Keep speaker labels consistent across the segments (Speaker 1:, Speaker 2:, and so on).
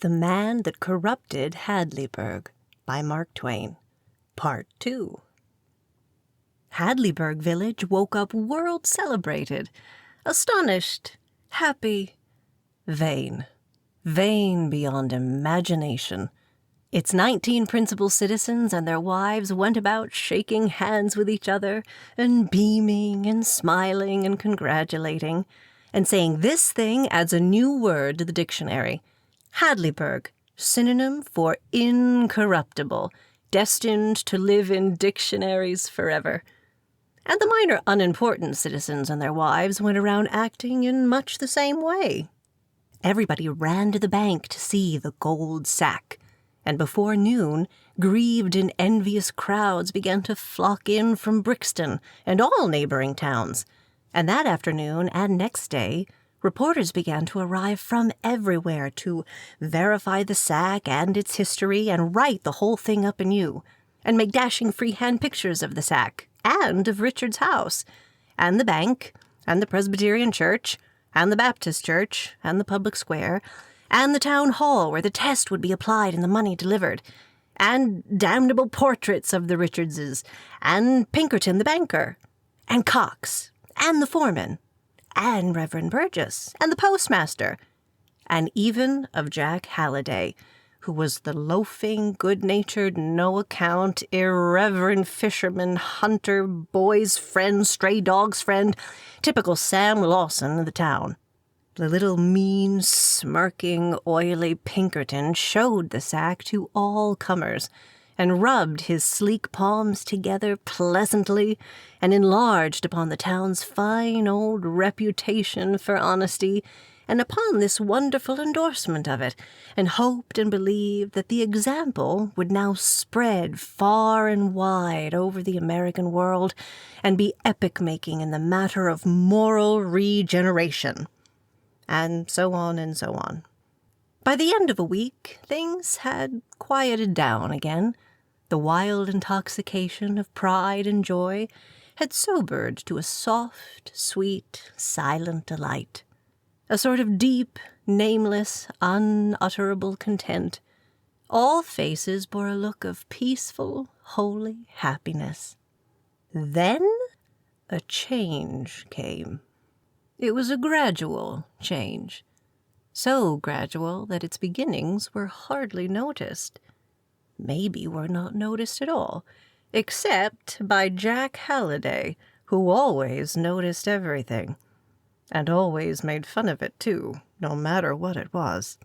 Speaker 1: The Man That Corrupted Hadleyburg by Mark Twain, Part 2. Hadleyburg village woke up world-celebrated, astonished, happy, vain beyond imagination. Its 19 principal citizens and their wives went about shaking hands with each other and beaming and smiling and congratulating, and saying this thing adds a new word to the dictionary. Hadleyburg, synonym for incorruptible, destined to live in dictionaries forever. And the minor unimportant citizens and their wives went around acting in much the same way. Everybody ran to the bank to see the gold sack, and before noon, grieved and envious crowds began to flock in from Brixton and all neighboring towns. And that afternoon and next day, reporters began to arrive from everywhere to verify the sack and its history and write the whole thing up anew, and make dashing freehand pictures of the sack and of Richard's house, and the bank, and the Presbyterian church, and the Baptist church, and the public square, and the town hall where the test would be applied and the money delivered, and damnable portraits of the Richardses, and Pinkerton the banker, and Cox, and the foreman, and Reverend Burgess, and the postmaster, and even of Jack Halliday, who was the loafing, good-natured, no-account, irreverent fisherman, hunter, boy's friend, stray dog's friend, typical Sam Lawson of the town. The little mean, smirking, oily Pinkerton showed the sack to all comers, and rubbed his sleek palms together pleasantly, and enlarged upon the town's fine old reputation for honesty, and upon this wonderful endorsement of it, and hoped and believed that the example would now spread far and wide over the American world, and be epoch-making in the matter of moral regeneration. And so on and so on. By the end of a week, things had quieted down again. The wild intoxication of pride and joy had sobered to a soft, sweet, silent delight, a sort of deep, nameless, unutterable content. All faces bore a look of peaceful, holy happiness. Then a change came. It was a gradual change, so gradual that its beginnings were hardly noticed. Maybe were not noticed at all, except by Jack Halliday, who always noticed everything, and always made fun of it, too, no matter what it was.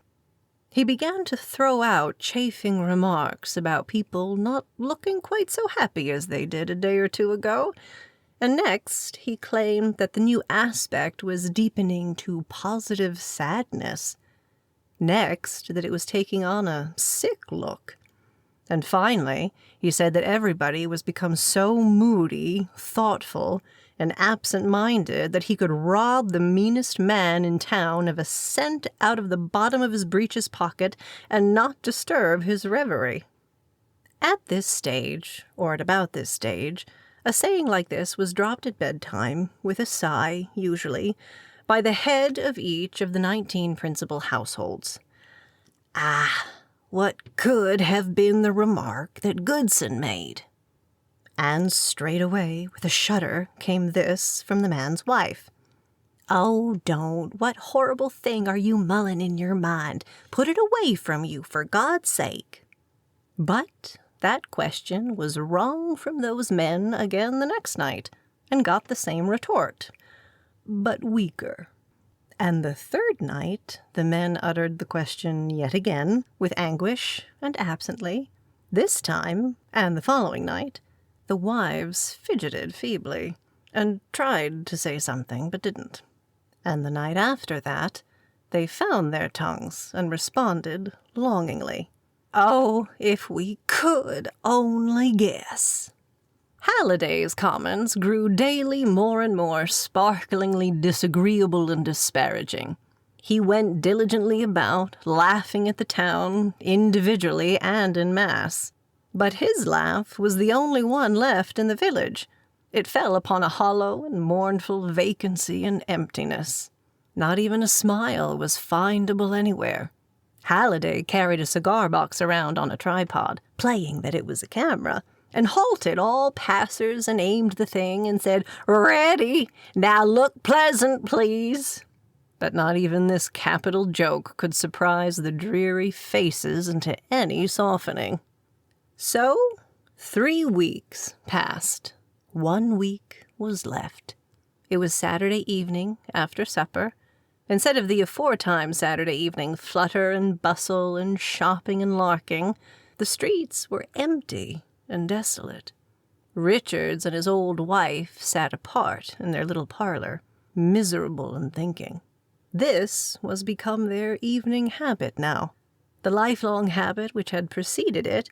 Speaker 1: He began to throw out chaffing remarks about people not looking quite so happy as they did a day or two ago, and next he claimed that the new aspect was deepening to positive sadness. Next, that it was taking on a sick look. And finally, he said that everybody was become so moody, thoughtful, and absent-minded that he could rob the meanest man in town of a cent out of the bottom of his breeches pocket and not disturb his reverie. At this stage, or at about this stage, a saying like this was dropped at bedtime, with a sigh, usually, by the head of each of the 19 principal households. Ah, what could have been the remark that Goodson made? And straightway, with a shudder, came this from the man's wife. "Oh, don't. What horrible thing are you mulling in your mind? Put it away from you, for God's sake." But that question was wrung from those men again the next night, and got the same retort, but weaker. And the third night the men uttered the question yet again, with anguish and absently. This time, and the following night, the wives fidgeted feebly, and tried to say something, but didn't. And the night after that, they found their tongues, and responded longingly. "Oh, if we could only guess." Halliday's comments grew daily more and more sparklingly disagreeable and disparaging. He went diligently about, laughing at the town, individually and in mass. But his laugh was the only one left in the village. It fell upon a hollow and mournful vacancy and emptiness. Not even a smile was findable anywhere. Halliday carried a cigar box around on a tripod, playing that it was a camera, and halted all passers and aimed the thing and said, "Ready! Now look pleasant, please." But not even this capital joke could surprise the dreary faces into any softening. So, 3 weeks passed. 1 week was left. It was Saturday evening, after supper. Instead of the aforetime Saturday evening flutter and bustle and shopping and larking, the streets were empty and desolate. Richards and his old wife sat apart in their little parlor, miserable and thinking. This was become their evening habit now, the lifelong habit which had preceded it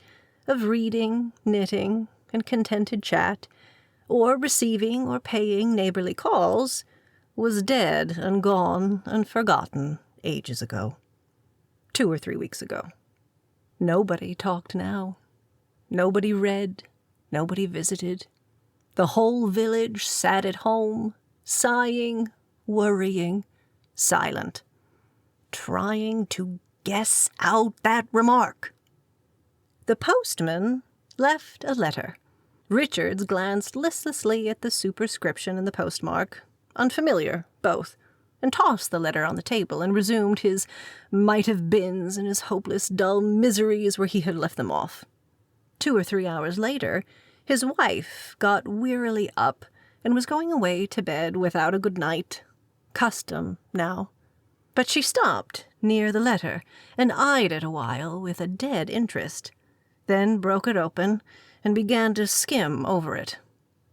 Speaker 1: of reading, knitting, and contented chat, or receiving or paying neighborly calls, was dead and gone and forgotten ages ago. 2 or 3 weeks ago. Nobody talked now. Nobody read. Nobody visited. The whole village sat at home, sighing, worrying, silent, trying to guess out that remark. The postman left a letter. Richards glanced listlessly at the superscription and the postmark, unfamiliar, both, and tossed the letter on the table and resumed his might-have-beens and his hopeless, dull miseries where he had left them off. 2 or 3 hours later, his wife got wearily up and was going away to bed without a good night. Custom, now. But she stopped near the letter and eyed it a while with a dead interest, then broke it open and began to skim over it.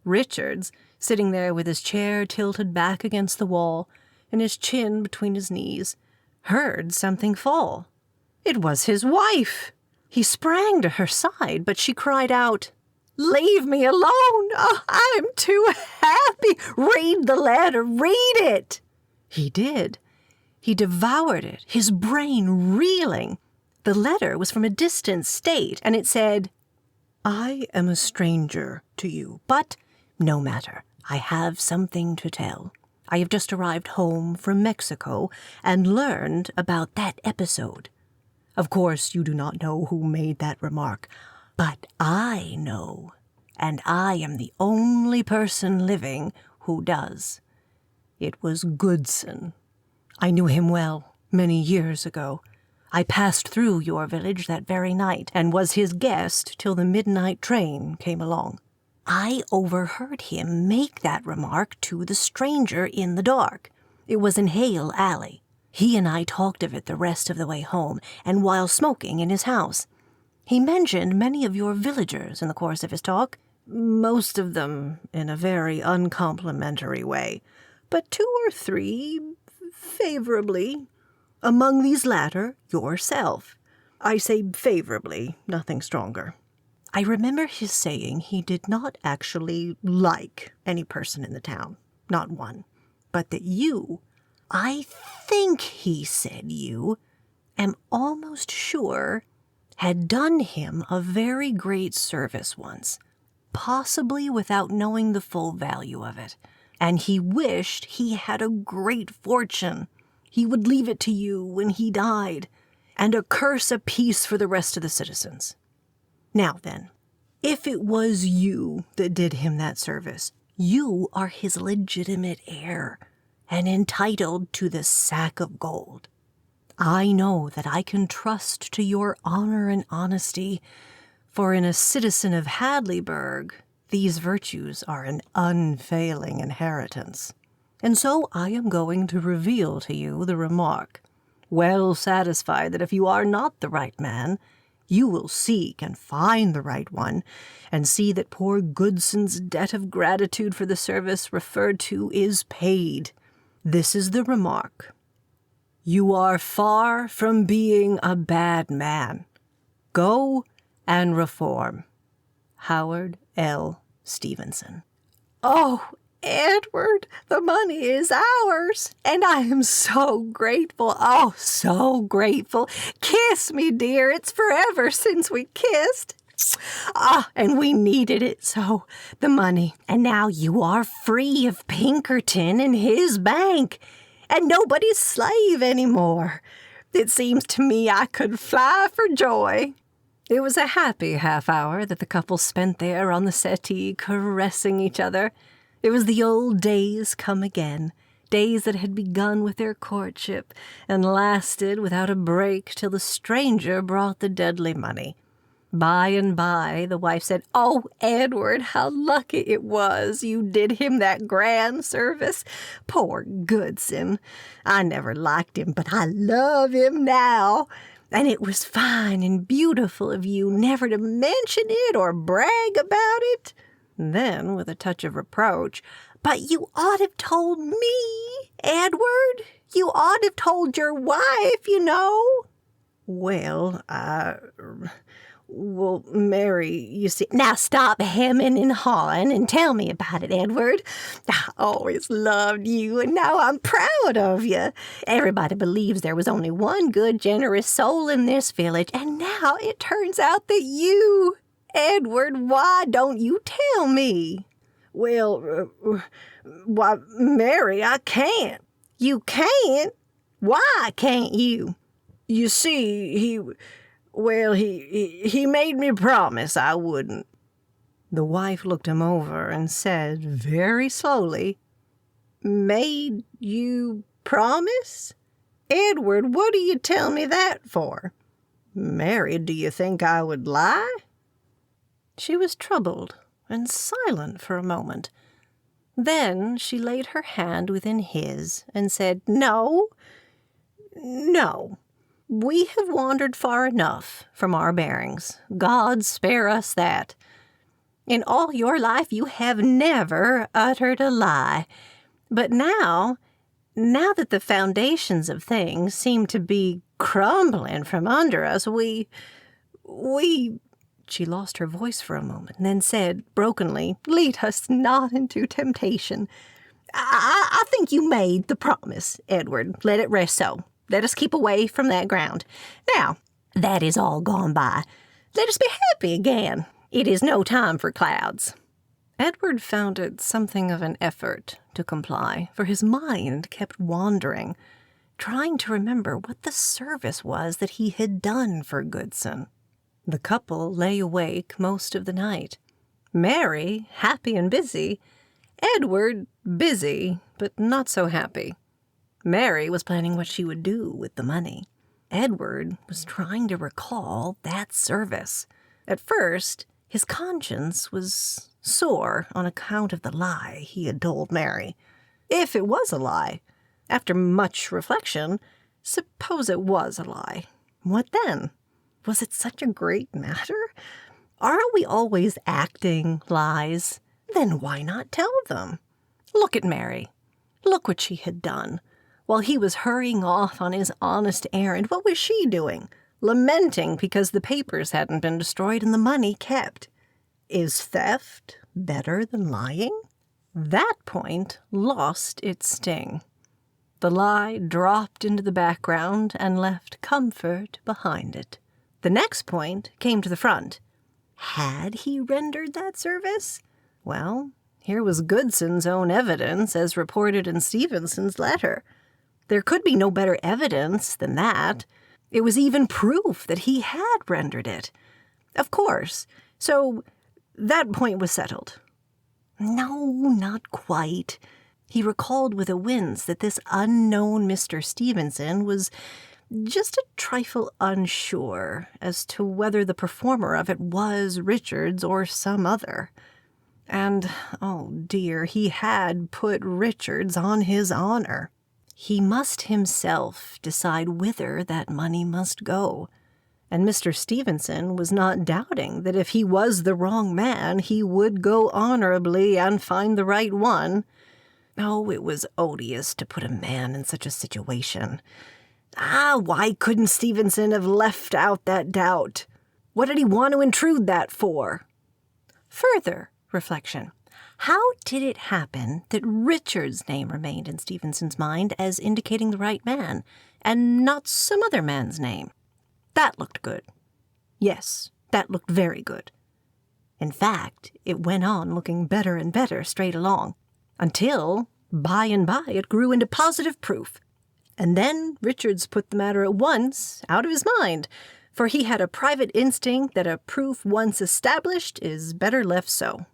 Speaker 1: Richards, sitting there with his chair tilted back against the wall and his chin between his knees, heard something fall. It was his wife. He sprang to her side, but she cried out, "Leave me alone! Oh, I'm too happy! Read the letter! Read it!" He did. He devoured it, his brain reeling. The letter was from a distant state, and it said, "I am a stranger to you, but no matter. I have something to tell. I have just arrived home from Mexico and learned about that episode. Of course, you do not know who made that remark, but I know, and I am the only person living who does. It was Goodson. I knew him well, many years ago. I passed through your village that very night and was his guest till the midnight train came along. I overheard him make that remark to the stranger in the dark. It was in Hale Alley. He and I talked of it the rest of the way home, and while smoking in his house. He mentioned many of your villagers in the course of his talk, most of them in a very uncomplimentary way, but 2 or 3 favorably. Among these latter, yourself. I say favorably, nothing stronger. I remember his saying he did not actually like any person in the town, not one, but that you, I think he said you, am almost sure, had done him a very great service once, possibly without knowing the full value of it, and he wished he had a great fortune. He would leave it to you when he died, and a curse apiece for the rest of the citizens. Now then, if it was you that did him that service, you are his legitimate heir, and entitled to the sack of gold. I know that I can trust to your honor and honesty, for in a citizen of Hadleyburg, these virtues are an unfailing inheritance. And so I am going to reveal to you the remark, well satisfied that if you are not the right man, you will seek and find the right one, and see that poor Goodson's debt of gratitude for the service referred to is paid. This is the remark. You are far from being a bad man. Go and reform. Howard L. Stevenson. Oh, Edward, the money is ours, and I am so grateful, oh, so grateful. Kiss me, dear, it's forever since we kissed. Ah, and we needed it so, the money. And now you are free of Pinkerton and his bank, and nobody's slave anymore. It seems to me I could fly for joy." It was a happy half-hour that the couple spent there on the settee, caressing each other. It was the old days come again, days that had begun with their courtship and lasted without a break till the stranger brought the deadly money. By and by, the wife said, "Oh, Edward, how lucky it was you did him that grand service. Poor Goodson. I never liked him, but I love him now. And it was fine and beautiful of you never to mention it or brag about it." Then, with a touch of reproach, "But you ought to have told me, Edward. You ought to have told your wife, you know." Well, Mary, you see—" "Now stop hemming and hawing and tell me about it, Edward. I always loved you, and now I'm proud of you. Everybody believes there was only one good, generous soul in this village, and now it turns out that you— Edward, why don't you tell me?" "Why, Mary, I can't." "You can't? Why can't you?" "You see, he made me promise I wouldn't." The wife looked him over and said very slowly, "Made you promise? Edward, what do you tell me that for? Mary, do you think I would lie?" She was troubled and silent for a moment. Then she laid her hand within his and said, No. We have wandered far enough from our bearings. God spare us that. In all your life you have never uttered a lie. But now that the foundations of things seem to be crumbling from under us, we— She lost her voice for a moment, and then said brokenly, "Lead us not into temptation. I think you made the promise, Edward. Let it rest so. Let us keep away from that ground. Now, that is all gone by. Let us be happy again. It is no time for clouds." Edward found it something of an effort to comply, for his mind kept wandering, trying to remember what the service was that he had done for Goodson. The couple lay awake most of the night. Mary, happy and busy. Edward, busy, but not so happy. Mary was planning what she would do with the money. Edward was trying to recall that service. At first, his conscience was sore on account of the lie he had told Mary. If it was a lie, after much reflection, suppose it was a lie. What then? Was it such a great matter? Aren't we always acting lies? Then why not tell them? Look at Mary. Look what she had done. While he was hurrying off on his honest errand, what was she doing? Lamenting because the papers hadn't been destroyed and the money kept. Is theft better than lying? That point lost its sting. The lie dropped into the background and left comfort behind it. The next point came to the front. Had he rendered that service? Well, here was Goodson's own evidence as reported in Stevenson's letter. There could be no better evidence than that. It was even proof that he had rendered it. Of course. So that point was settled. No, not quite. He recalled with a wince that this unknown Mr. Stevenson was just a trifle unsure as to whether the performer of it was Richards or some other. And, oh dear, he had put Richards on his honor. He must himself decide whither that money must go. And Mr. Stevenson was not doubting that if he was the wrong man, he would go honorably and find the right one. Oh, it was odious to put a man in such a situation. Why couldn't Stevenson have left out that doubt? What did he want to intrude that for? Further reflection. How did it happen that Richard's name remained in Stevenson's mind as indicating the right man, and not some other man's name? That looked good. Yes, that looked very good. In fact, it went on looking better and better straight along, until, by and by, it grew into positive proof. And then Richards put the matter at once out of his mind, for he had a private instinct that a proof once established is better left so.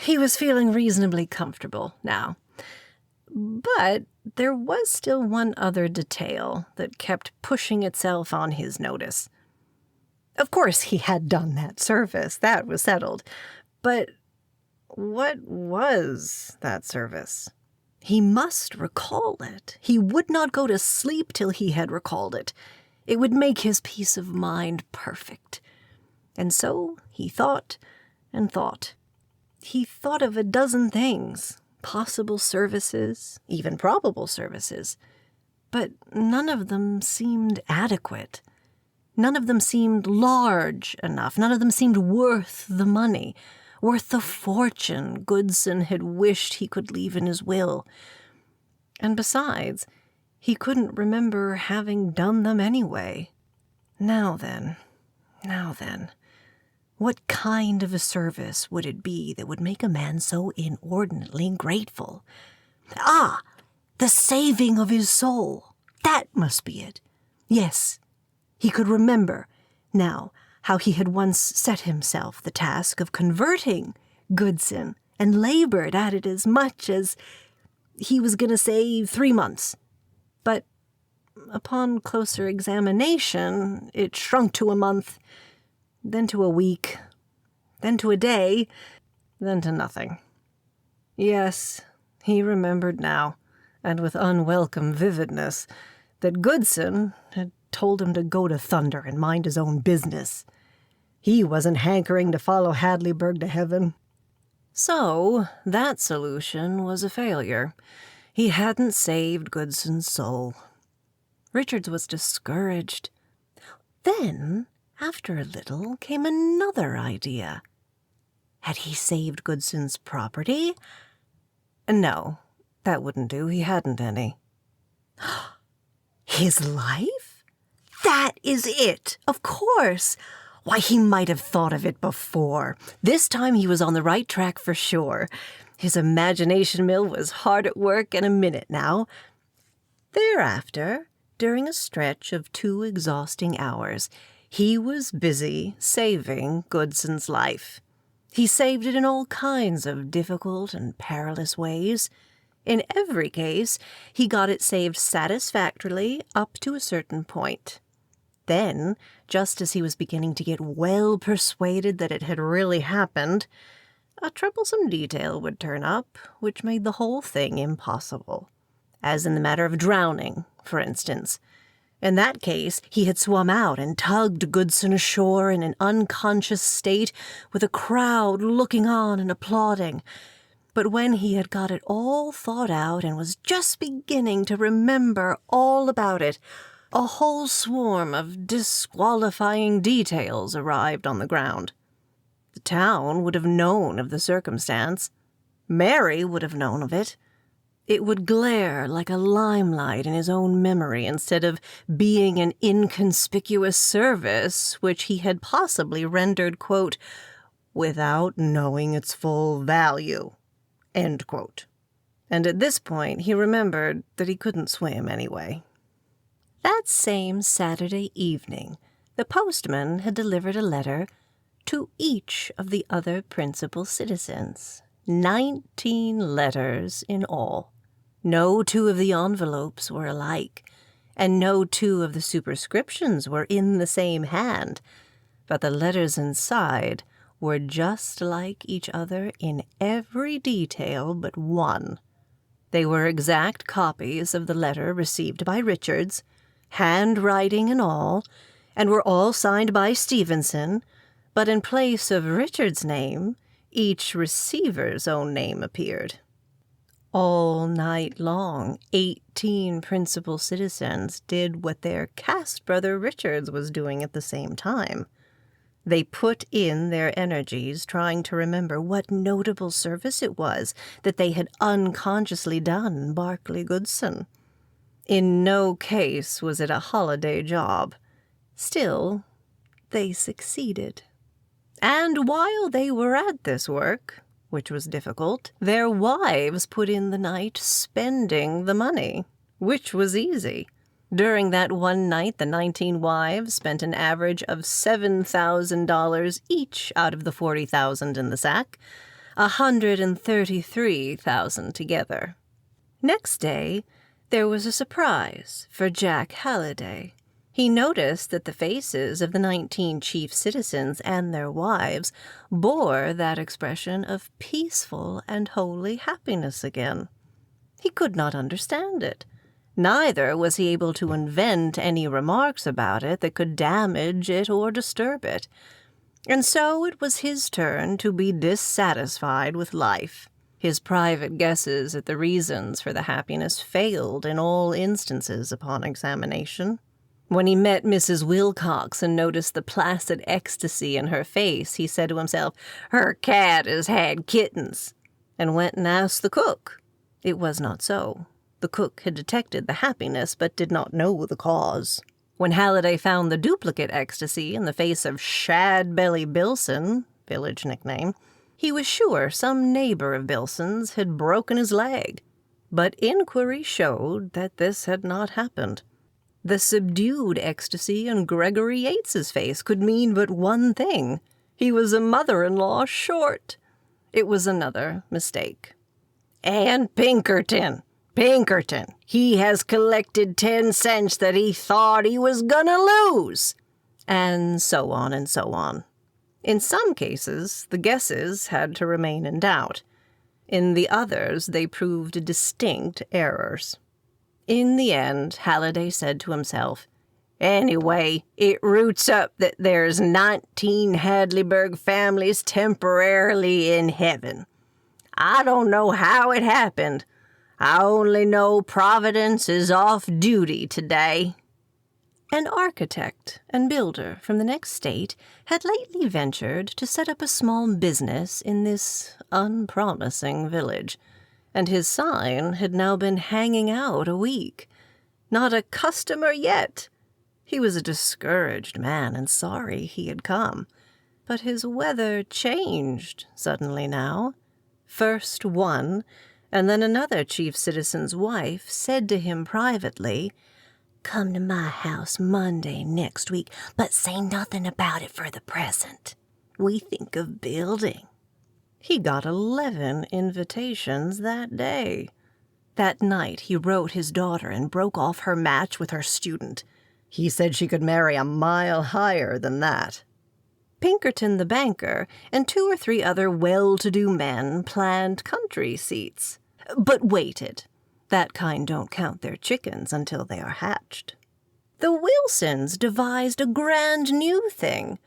Speaker 1: He was feeling reasonably comfortable now. But there was still one other detail that kept pushing itself on his notice. Of course he had done that service, that was settled. But what was that service? He must recall it. He would not go to sleep till he had recalled it. It would make his peace of mind perfect. And so he thought and thought. He thought of a dozen things, possible services, even probable services, but none of them seemed adequate. None of them seemed large enough. None of them seemed worth the money, worth the fortune Goodson had wished he could leave in his will. And besides, he couldn't remember having done them anyway. Now then, what kind of a service would it be that would make a man so inordinately grateful? Ah, the saving of his soul. That must be it. Yes, he could remember now how he had once set himself the task of converting Goodson and labored at it as much as he was going to say 3 months. But upon closer examination, it shrunk to a month, then to a week, then to a day, then to nothing. Yes, he remembered now, and with unwelcome vividness, that Goodson had told him to go to thunder and mind his own business. He wasn't hankering to follow Hadleyburg to heaven. So that solution was a failure. He hadn't saved Goodson's soul. Richards was discouraged. Then, after a little, came another idea. Had he saved Goodson's property? No, that wouldn't do. He hadn't any. His life? That is it, of course. Why, he might have thought of it before. This time he was on the right track for sure. His imagination mill was hard at work in a minute now. Thereafter, during a stretch of 2 exhausting hours, he was busy saving Goodson's life. He saved it in all kinds of difficult and perilous ways. In every case, he got it saved satisfactorily up to a certain point. Then, just as he was beginning to get well persuaded that it had really happened, a troublesome detail would turn up, which made the whole thing impossible. As in the matter of drowning, for instance. In that case, he had swum out and tugged Goodson ashore in an unconscious state, with a crowd looking on and applauding. But when he had got it all thought out and was just beginning to remember all about it, a whole swarm of disqualifying details arrived on the ground. The town would have known of the circumstance. Mary would have known of it. It would glare like a limelight in his own memory instead of being an inconspicuous service which he had possibly rendered, quote, without knowing its full value, end quote. And at this point he remembered that he couldn't swim anyway. That same Saturday evening, the postman had delivered a letter to each of the other principal citizens. 19 letters in all. No 2 of the envelopes were alike, and no 2 of the superscriptions were in the same hand, but the letters inside were just like each other in every detail but one. They were exact copies of the letter received by Richards, handwriting and all, and were all signed by Stevenson, but in place of Richard's name, each receiver's own name appeared. All night long, 18 principal citizens did what their caste-brother Richards was doing at the same time. They put in their energies trying to remember what notable service it was that they had unconsciously done Barclay Goodson. In no case was it a holiday job. Still, they succeeded. And while they were at this work, which was difficult. Their wives put in the night spending the money, which was easy. During that one night, the 19 wives spent an average of $7,000 each out of the $40,000 in the sack, $133,000 together. Next day, there was a surprise for Jack Halliday. He noticed that the faces of the 19 chief citizens and their wives bore that expression of peaceful and holy happiness again. He could not understand it. Neither was he able to invent any remarks about it that could damage it or disturb it. And so it was his turn to be dissatisfied with life. His private guesses at the reasons for the happiness failed in all instances upon examination. When he met Mrs. Wilcox and noticed the placid ecstasy in her face, he said to himself, "Her cat has had kittens," and went and asked the cook. It was not so. The cook had detected the happiness, but did not know the cause. When Halliday found the duplicate ecstasy in the face of Shadbelly Bilson, village nickname, he was sure some neighbor of Bilson's had broken his leg. But inquiry showed that this had not happened. The subdued ecstasy in Gregory Yates's face could mean but one thing. He was a mother-in-law short. It was another mistake. "And Pinkerton, he has collected 10 cents that he thought he was gonna lose." And so on and so on. In some cases, the guesses had to remain in doubt. In the others, they proved distinct errors. In the end, Halliday said to himself, "Anyway, it roots up that there's 19 Hadleyburg families temporarily in heaven. I don't know how it happened. I only know Providence is off duty today." An architect and builder from the next state had lately ventured to set up a small business in this unpromising village, and his sign had now been hanging out a week. Not a customer yet. He was a discouraged man and sorry he had come. But his weather changed suddenly now. First one, and then another chief citizen's wife said to him privately, "Come to my house Monday next week, but say nothing about it for the present. We think of building." He got 11 invitations that day. That night he wrote his daughter and broke off her match with her student. He said she could marry a mile higher than that. Pinkerton the banker and 2 or 3 other well-to-do men planned country seats, but waited. That kind don't count their chickens until they are hatched. The Wilsons devised a grand new thing,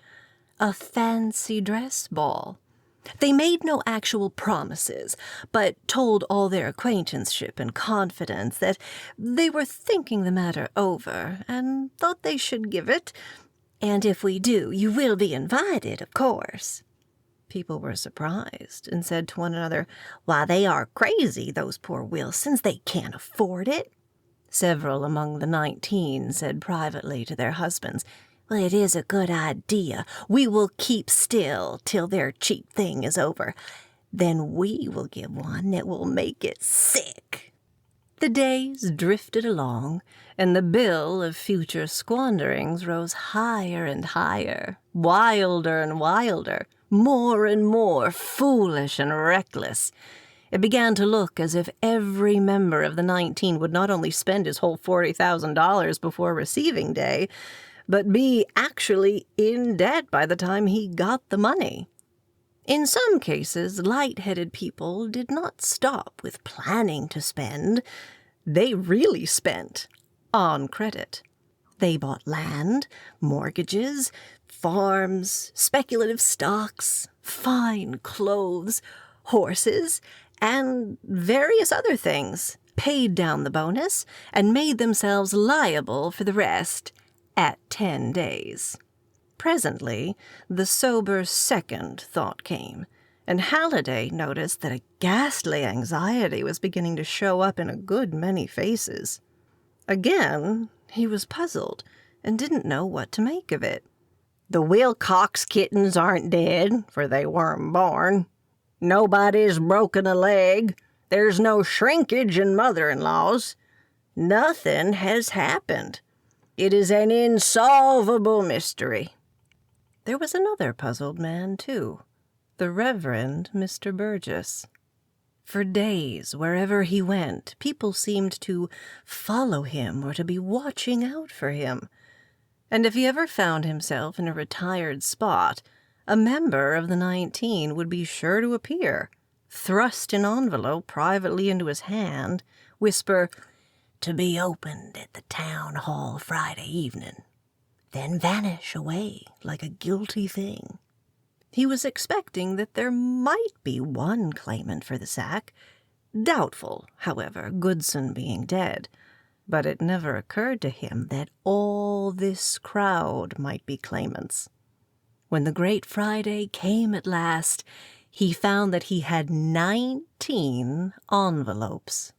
Speaker 1: a fancy dress ball. They made no actual promises, but told all their acquaintanceship and confidence that they were thinking the matter over and thought they should give it, "And if we do, you will be invited, of course." People were surprised and said to one another, "Why, they are crazy, those poor Wilsons. They can't afford it." Several among the 19 said privately to their husbands, "Well, it is a good idea. We will keep still till their cheap thing is over. Then we will give one that will make it sick." The days drifted along, and the bill of future squanderings rose higher and higher, wilder and wilder, more and more foolish and reckless. It began to look as if every member of the 19 would not only spend his whole $40,000 before receiving day, but be actually in debt by the time he got the money. In some cases, light-headed people did not stop with planning to spend. They really spent on credit. They bought land, mortgages, farms, speculative stocks, fine clothes, horses, and various other things, paid down the bonus, and made themselves liable for the rest at 10 days. Presently, the sober second thought came, and Halliday noticed that a ghastly anxiety was beginning to show up in a good many faces. Again, he was puzzled and didn't know what to make of it. "The Wilcox kittens aren't dead, for they weren't born,"
Speaker 2: Nobody's broken a leg. There's no shrinkage in mother-in-laws. Nothing has happened. It is an insolvable mystery."
Speaker 1: There was another puzzled man, too, the Reverend Mr. Burgess. For days, wherever he went, people seemed to follow him or to be watching out for him. And if he ever found himself in a retired spot, a member of the 19 would be sure to appear, thrust an envelope privately into his hand, whisper, "To be opened at the town hall Friday evening," then vanish away like a guilty thing. He was expecting that there might be one claimant for the sack, doubtful, however, Goodson being dead, but it never occurred to him that all this crowd might be claimants. When the great Friday came at last, he found that he had 19 envelopes